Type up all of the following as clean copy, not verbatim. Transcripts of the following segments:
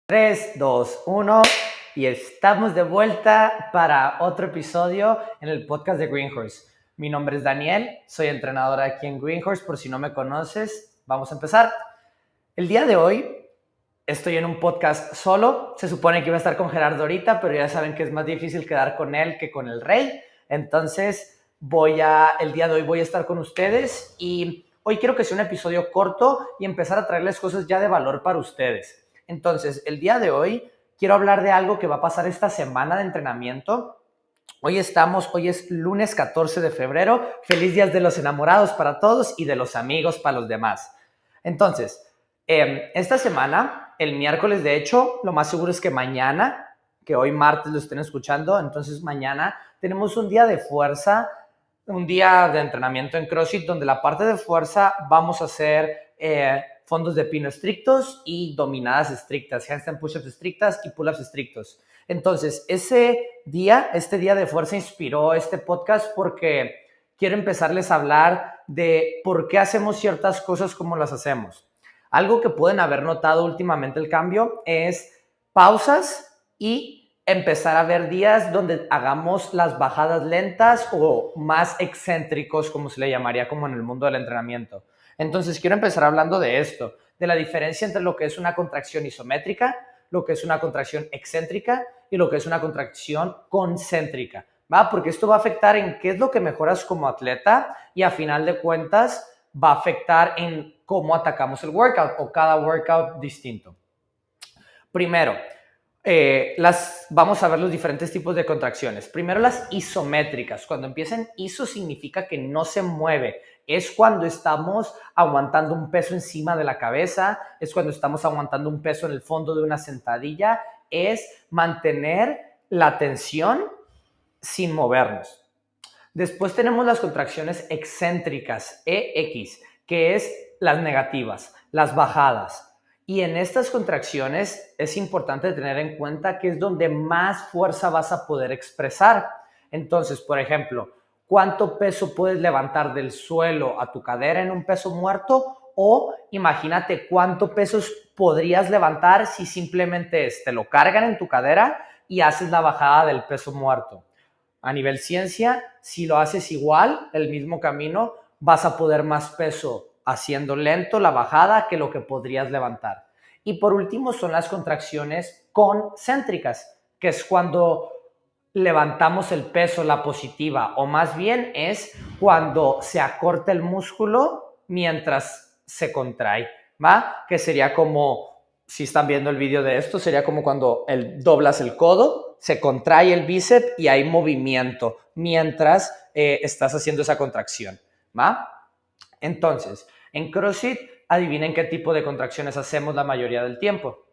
3, 2, 1 y estamos de vuelta para otro episodio en el podcast de Green Horse. Mi nombre es Daniel, soy entrenador aquí en Green Horse. Por si no me conoces, vamos a empezar. El día de hoy estoy en un podcast solo. Se supone que iba a estar con Gerardo ahorita, pero ya saben que es más difícil quedar con él que con el rey. Entonces, el día de hoy voy a estar con ustedes y hoy quiero que sea un episodio corto y empezar a traerles cosas ya de valor para ustedes. Entonces, el día de hoy quiero hablar de algo que va a pasar esta semana de entrenamiento. Hoy es lunes 14 de febrero. Feliz Días de los Enamorados para todos y de los amigos para los demás. Entonces, esta semana, el miércoles, de hecho, lo más seguro es que mañana, que hoy martes lo estén escuchando, entonces mañana tenemos un día de fuerza, un día de entrenamiento en CrossFit, donde la parte de fuerza vamos a hacer fondos de pino estrictos y dominadas estrictas, handstand push-ups estrictas y pull-ups estrictos. Entonces, este día de fuerza inspiró este podcast porque quiero empezarles a hablar de por qué hacemos ciertas cosas como las hacemos. Algo que pueden haber notado últimamente el cambio es pausas y empezar a ver días donde hagamos las bajadas lentas o más excéntricos, como se le llamaría como en el mundo del entrenamiento. Entonces, quiero empezar hablando de esto, de la diferencia entre lo que es una contracción isométrica, lo que es una contracción excéntrica y lo que es una contracción concéntrica, ¿va? Porque esto va a afectar en qué es lo que mejoras como atleta y a final de cuentas va a afectar en cómo atacamos el workout o cada workout distinto. Primero, vamos a ver los diferentes tipos de contracciones. Primero, las isométricas. Cuando empiezan iso significa que no se mueve. Es cuando estamos aguantando un peso encima de la cabeza, es cuando estamos aguantando un peso en el fondo de una sentadilla, es mantener la tensión sin movernos. Después tenemos las contracciones excéntricas, EX, que es las negativas, las bajadas. Y en estas contracciones es importante tener en cuenta que es donde más fuerza vas a poder expresar. Entonces, por ejemplo, ¿cuánto peso puedes levantar del suelo a tu cadera en un peso muerto? O imagínate cuánto pesos podrías levantar si simplemente te lo cargan en tu cadera y haces la bajada del peso muerto. A nivel ciencia, si lo haces igual, el mismo camino, vas a poder más peso haciendo lento la bajada que lo que podrías levantar. Y por último son las contracciones concéntricas, que es cuando levantamos el peso, la positiva, o más bien es cuando se acorta el músculo mientras se contrae, ¿va? Que sería como, si están viendo el vídeo de esto, sería como cuando doblas el codo, se contrae el bíceps y hay movimiento mientras estás haciendo esa contracción, ¿va? Entonces, en CrossFit, adivinen qué tipo de contracciones hacemos la mayoría del tiempo.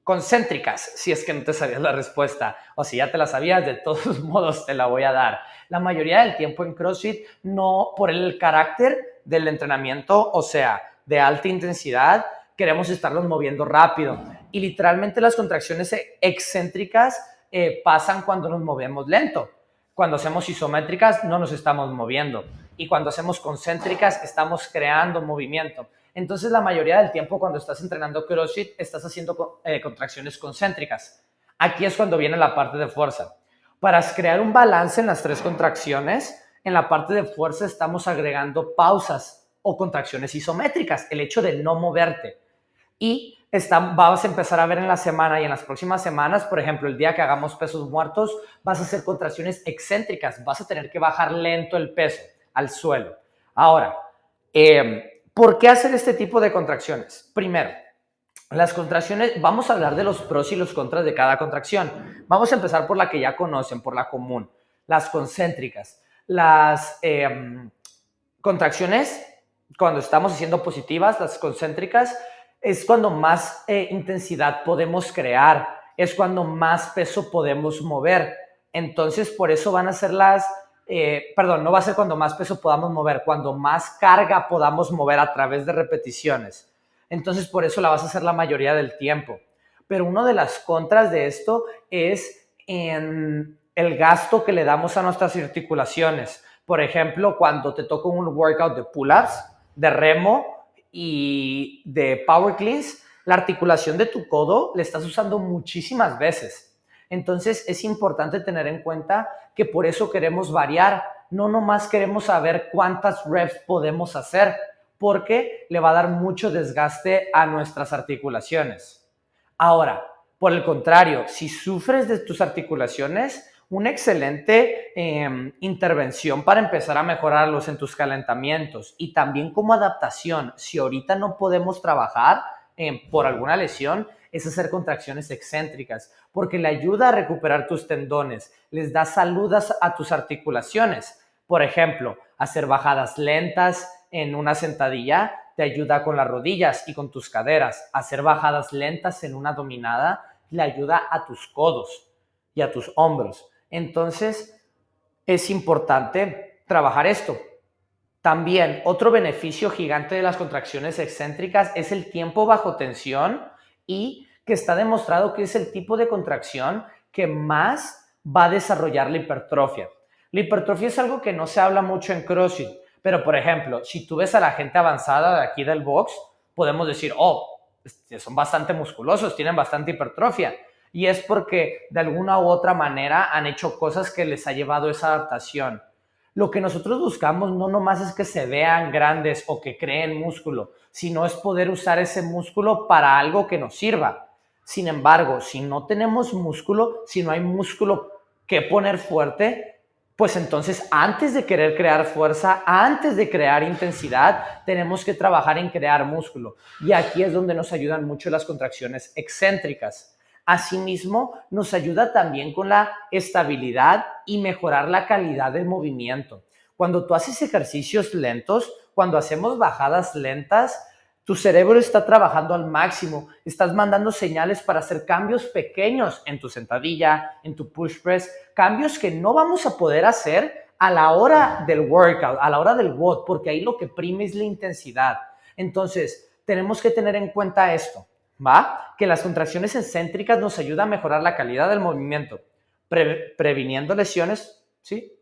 Concéntricas, si es que no te sabías la respuesta, o si ya te la sabías, de todos modos te la voy a dar. La mayoría del tiempo en CrossFit, no por el carácter del entrenamiento, o sea, de alta intensidad, queremos estarlos moviendo rápido. Y literalmente las contracciones excéntricas pasan cuando nos movemos lento. Cuando hacemos isométricas no nos estamos moviendo. Y cuando hacemos concéntricas estamos creando movimiento. Entonces, la mayoría del tiempo cuando estás entrenando CrossFit, estás haciendo contracciones concéntricas. Aquí es cuando viene la parte de fuerza. Para crear un balance en las tres contracciones, en la parte de fuerza estamos agregando pausas o contracciones isométricas, el hecho de no moverte. Y vas a empezar a ver en la semana y en las próximas semanas, por ejemplo, el día que hagamos pesos muertos, vas a hacer contracciones excéntricas, vas a tener que bajar lento el peso al suelo. Ahora, ¿por qué hacer este tipo de contracciones? Primero, las contracciones, vamos a hablar de los pros y los contras de cada contracción. Vamos a empezar por la que ya conocen, por la común, las concéntricas. Las contracciones, cuando estamos haciendo positivas, las concéntricas, es cuando más intensidad podemos crear, es cuando más peso podemos mover. Entonces, por eso van a ser no va a ser cuando más peso podamos mover, cuando más carga podamos mover a través de repeticiones. Entonces, por eso la vas a hacer la mayoría del tiempo. Pero una de las contras de esto es en el gasto que le damos a nuestras articulaciones. Por ejemplo, cuando te toca un workout de pull-ups, de remo y de power cleans, La articulación de tu codo la estás usando muchísimas veces. Entonces es importante tener en cuenta que por eso queremos variar. No nomás queremos saber cuántas reps podemos hacer, porque le va a dar mucho desgaste a nuestras articulaciones. Ahora, por el contrario, si sufres de tus articulaciones, una excelente intervención para empezar a mejorarlos en tus calentamientos y también como adaptación, si ahorita no podemos trabajar por alguna lesión, es hacer contracciones excéntricas, porque le ayuda a recuperar tus tendones, les da salud a tus articulaciones. Por ejemplo, hacer bajadas lentas en una sentadilla te ayuda con las rodillas y con tus caderas. Hacer bajadas lentas en una dominada le ayuda a tus codos y a tus hombros. Entonces, es importante trabajar esto. También, otro beneficio gigante de las contracciones excéntricas es el tiempo bajo tensión y que está demostrado que es el tipo de contracción que más va a desarrollar la hipertrofia. La hipertrofia es algo que no se habla mucho en CrossFit, pero por ejemplo, si tú ves a la gente avanzada de aquí del box, podemos decir, oh, son bastante musculosos, tienen bastante hipertrofia. Y es porque de alguna u otra manera han hecho cosas que les ha llevado esa adaptación. Lo que nosotros buscamos no nomás es que se vean grandes o que creen músculo, sino es poder usar ese músculo para algo que nos sirva. Sin embargo, si no tenemos músculo, si no hay músculo que poner fuerte, pues entonces antes de querer crear fuerza, antes de crear intensidad, tenemos que trabajar en crear músculo. Y aquí es donde nos ayudan mucho las contracciones excéntricas. Asimismo, nos ayuda también con la estabilidad y mejorar la calidad del movimiento. Cuando tú haces ejercicios lentos, cuando hacemos bajadas lentas, tu cerebro está trabajando al máximo, estás mandando señales para hacer cambios pequeños en tu sentadilla, en tu push press, cambios que no vamos a poder hacer a la hora del workout, a la hora del WOD, porque ahí lo que prime es la intensidad. Entonces, tenemos que tener en cuenta esto, ¿va? Que las contracciones excéntricas nos ayudan a mejorar la calidad del movimiento, previniendo lesiones, ¿sí?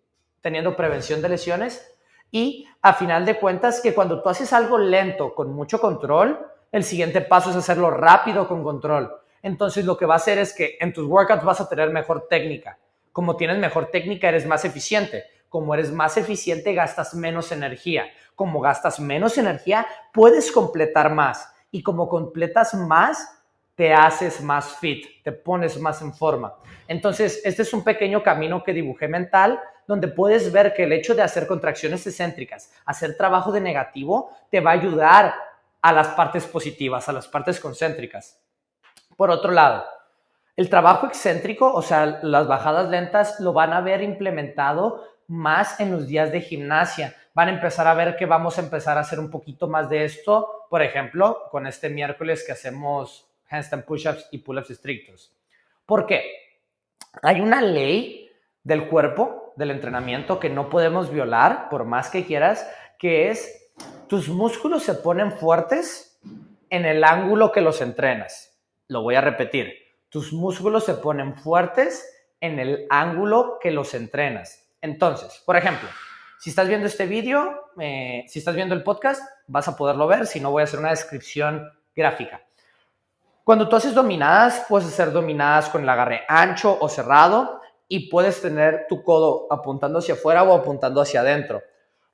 Teniendo prevención de lesiones. Y a final de cuentas que cuando tú haces algo lento con mucho control, el siguiente paso es hacerlo rápido con control. Entonces lo que va a hacer es que en tus workouts vas a tener mejor técnica. Como tienes mejor técnica, eres más eficiente. Como eres más eficiente, gastas menos energía. Como gastas menos energía, puedes completar más. Y como completas más, te haces más fit, te pones más en forma. Entonces, este es un pequeño camino que dibujé mental, donde puedes ver que el hecho de hacer contracciones excéntricas, hacer trabajo de negativo, te va a ayudar a las partes positivas, a las partes concéntricas. Por otro lado, el trabajo excéntrico, o sea, las bajadas lentas, lo van a ver implementado más en los días de gimnasia. Van a empezar a ver que vamos a empezar a hacer un poquito más de esto, por ejemplo, con este miércoles que hacemos handstand push-ups y pull-ups estrictos. ¿Por qué? Hay una ley del cuerpo, del entrenamiento, que no podemos violar, por más que quieras, que es tus músculos se ponen fuertes en el ángulo que los entrenas. Lo voy a repetir. Tus músculos se ponen fuertes en el ángulo que los entrenas. Entonces, por ejemplo, si estás viendo este vídeo, si estás viendo el podcast, vas a poderlo ver, si no voy a hacer una descripción gráfica. Cuando tú haces dominadas, puedes hacer dominadas con el agarre ancho o cerrado y puedes tener tu codo apuntando hacia afuera o apuntando hacia adentro.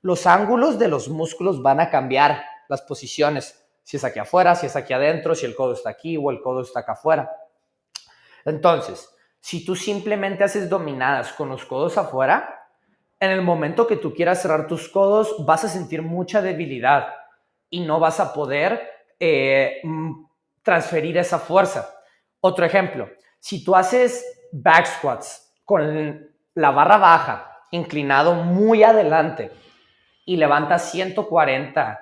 Los ángulos de los músculos van a cambiar las posiciones, si es aquí afuera, si es aquí adentro, si el codo está aquí o el codo está acá afuera. Entonces, si tú simplemente haces dominadas con los codos afuera, en el momento que tú quieras cerrar tus codos, vas a sentir mucha debilidad y no vas a poder transferir esa fuerza. Otro ejemplo, si tú haces back squats con la barra baja, inclinado muy adelante y levantas 140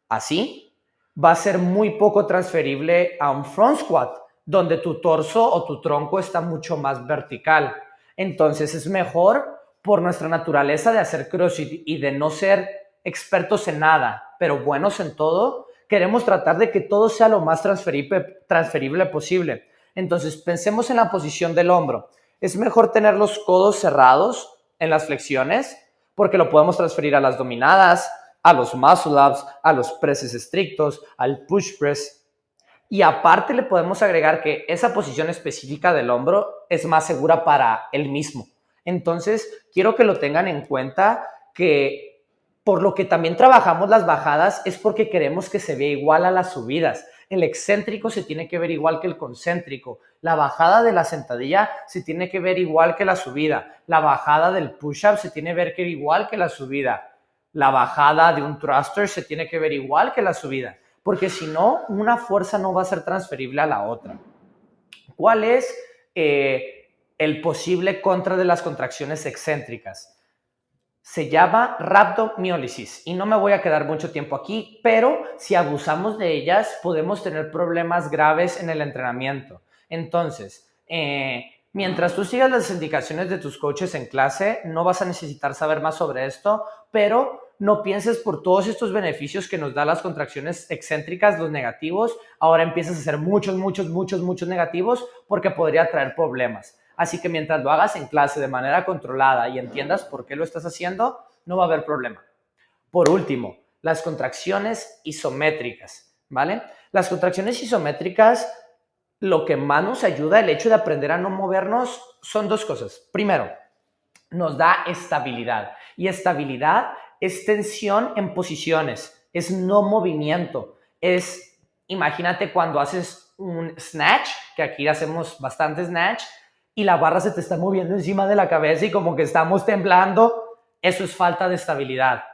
así, va a ser muy poco transferible a un front squat, donde tu torso o tu tronco está mucho más vertical. Entonces es mejor, por nuestra naturaleza de hacer CrossFit y de no ser expertos en nada, pero buenos en todo, queremos tratar de que todo sea lo más transferible posible. Entonces pensemos en la posición del hombro. Es mejor tener los codos cerrados en las flexiones, porque lo podemos transferir a las dominadas, a los muscle ups, a los presses estrictos, al push press. Y aparte le podemos agregar que esa posición específica del hombro es más segura para él mismo. Entonces, quiero que lo tengan en cuenta, que por lo que también trabajamos las bajadas es porque queremos que se vea igual a las subidas. El excéntrico se tiene que ver igual que el concéntrico. La bajada de la sentadilla se tiene que ver igual que la subida. La bajada del push-up se tiene que ver igual que la subida. La bajada de un thruster se tiene que ver igual que la subida, porque si no, una fuerza no va a ser transferible a la otra. ¿Cuál es el posible contra de las contracciones excéntricas? Se llama rhabdomiólisis y no me voy a quedar mucho tiempo aquí, pero si abusamos de ellas podemos tener problemas graves en el entrenamiento. Entonces, mientras tú sigas las indicaciones de tus coaches en clase, no vas a necesitar saber más sobre esto, pero no pienses por todos estos beneficios que nos da las contracciones excéntricas, los negativos, ahora empiezas a hacer muchos negativos porque podría traer problemas. Así que mientras lo hagas en clase de manera controlada y entiendas por qué lo estás haciendo, no va a haber problema. Por último, las contracciones isométricas, ¿vale? Las contracciones isométricas, lo que más nos ayuda, el hecho de aprender a no movernos, son dos cosas. Primero, nos da estabilidad. Y estabilidad es tensión en posiciones, es no movimiento. Imagínate cuando haces un snatch, que aquí hacemos bastante snatch, y la barra se te está moviendo encima de la cabeza y como que estamos temblando, eso es falta de estabilidad.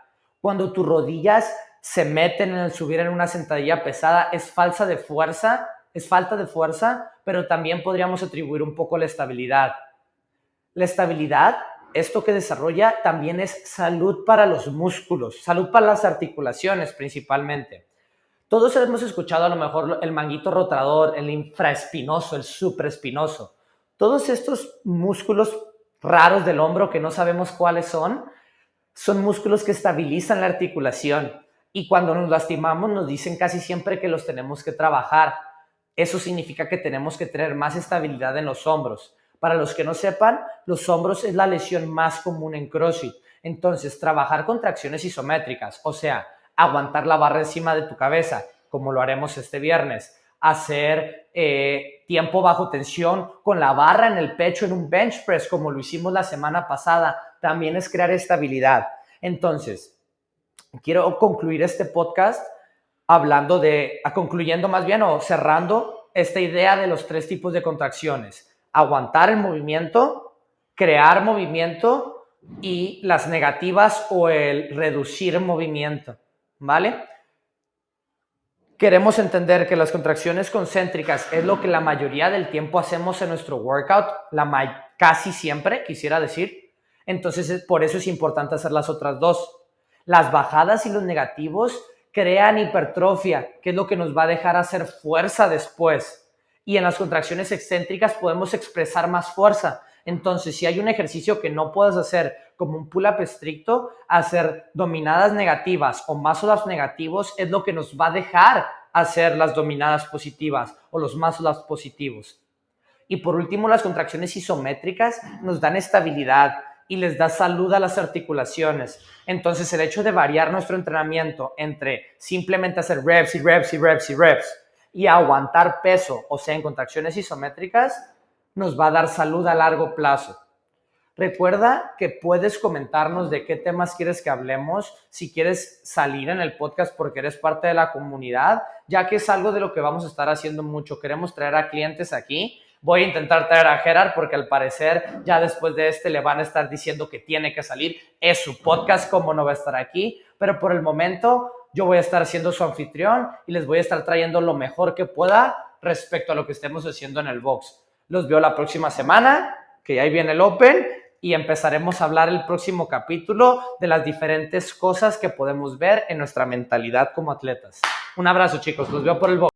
Cuando tus rodillas se meten en el subir en una sentadilla pesada, es falta de fuerza, pero también podríamos atribuir un poco la estabilidad. La estabilidad, esto que desarrolla, también es salud para los músculos, salud para las articulaciones principalmente. Todos hemos escuchado a lo mejor el manguito rotador, el infraespinoso, el supraespinoso. Todos estos músculos raros del hombro que no sabemos cuáles son músculos que estabilizan la articulación. Y cuando nos lastimamos nos dicen casi siempre que los tenemos que trabajar. Eso significa que tenemos que tener más estabilidad en los hombros. Para los que no sepan, los hombros es la lesión más común en CrossFit. Entonces, trabajar contracciones isométricas, o sea, aguantar la barra encima de tu cabeza, como lo haremos este viernes, hacer tiempo bajo tensión con la barra en el pecho en un bench press, como lo hicimos la semana pasada, también es crear estabilidad. Entonces, quiero concluir este podcast concluyendo más bien o cerrando esta idea de los 3 tipos de contracciones: aguantar el movimiento, crear movimiento y las negativas o el reducir movimiento, ¿vale? Queremos entender que las contracciones concéntricas es lo que la mayoría del tiempo hacemos en nuestro workout, casi siempre, quisiera decir. Entonces, por eso es importante hacer las otras dos. Las bajadas y los negativos crean hipertrofia, que es lo que nos va a dejar hacer fuerza después. Y en las contracciones excéntricas podemos expresar más fuerza. Entonces, si hay un ejercicio que no puedes hacer como un pull-up estricto, hacer dominadas negativas o muscle-ups negativos es lo que nos va a dejar hacer las dominadas positivas o los muscle-ups positivos. Y por último, las contracciones isométricas nos dan estabilidad y les da salud a las articulaciones. Entonces, el hecho de variar nuestro entrenamiento entre simplemente hacer reps y reps y reps y reps y aguantar peso, o sea, en contracciones isométricas, nos va a dar salud a largo plazo. Recuerda que puedes comentarnos de qué temas quieres que hablemos, si quieres salir en el podcast porque eres parte de la comunidad, ya que es algo de lo que vamos a estar haciendo mucho. Queremos traer a clientes aquí. Voy a intentar traer a Gerard porque al parecer ya después de le van a estar diciendo que tiene que salir. Es su podcast, como no va a estar aquí, pero por el momento yo voy a estar siendo su anfitrión y les voy a estar trayendo lo mejor que pueda respecto a lo que estemos haciendo en el box. Los veo la próxima semana, que ahí viene el Open, y empezaremos a hablar el próximo capítulo de las diferentes cosas que podemos ver en nuestra mentalidad como atletas. Un abrazo, chicos, los veo por el box.